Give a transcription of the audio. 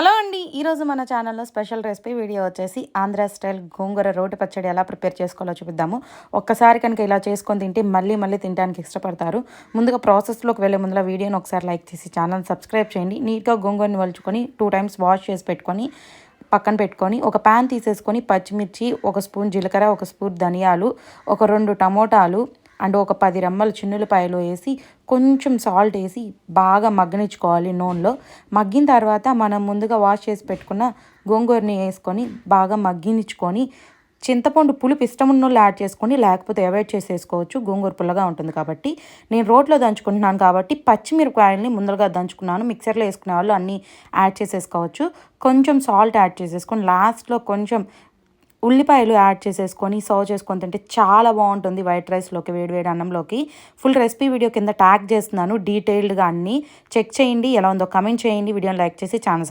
Hello అండి. ఈరోజు మన ఛానల్లో స్పెషల్ రెసిపీ వీడియో వచ్చేసి ఆంధ్ర స్టైల్ గోంగూర రోటి పచ్చడి ఎలా ప్రిపేర్ చేసుకోవాలో చూపిద్దాము. ఒక్కసారి కనుక ఇలా చేసుకొని తింటే మళ్ళీ మళ్ళీ తినడానికి ఇష్టపడతారు. ముందుగా ప్రాసెస్లోకి వెళ్ళే ముందులో వీడియోని ఒకసారి లైక్ చేసి ఛానల్ సబ్స్క్రైబ్ చేయండి. నీట్గా గోంగూరని వలుచుకొని 2 టైమ్స్ వాష్ చేసి పెట్టుకొని పక్కన పెట్టుకొని ఒక ప్యాన్ తీసేసుకొని పచ్చిమిర్చి, 1 స్పూన్ జీలకర్ర, 1 స్పూన్ ధనియాలు, ఒక 2 టమోటాలు అండ్ ఒక 10 రెమ్మలు చిన్నులపాయలు వేసి కొంచెం సాల్ట్ వేసి బాగా మగ్గనిచ్చుకోవాలి నూనెలో. మగ్గిన తర్వాత మనం ముందుగా వాష్ చేసి పెట్టుకున్న గోంగూరని వేసుకొని బాగా మగ్గినిచ్చుకొని చింతపండు పులుపు ఇష్టం ఉన్నోళ్ళు యాడ్ చేసుకొని, లేకపోతే అవాయిడ్ చేసేసుకోవచ్చు. గోంగూర పుల్లగా ఉంటుంది కాబట్టి. నేను రోట్లో దంచుకుంటున్నాను కాబట్టి పచ్చిమిరపకాయలని ముందరగా దంచుకున్నాను. మిక్సర్లో వేసుకునే వాళ్ళు అన్నీ యాడ్ చేసేసుకోవచ్చు. కొంచెం సాల్ట్ యాడ్ చేసేసుకొని లాస్ట్లో కొంచెం ఉల్లిపాయలు యాడ్ చేసేసుకొని సర్వ్ చేసుకొని తింటే చాలా బాగుంటుంది వైట్ రైస్లోకి, వేడివేడి అన్నంలోకి. ఫుల్ రెసిపీ వీడియో కింద ట్యాగ్ చేస్తున్నాను డీటెయిల్డ్గా అన్నీ చెక్ చేయండి. ఎలా ఉందో కమెంట్ చేయండి. వీడియోని లైక్ చేసి ఛానల్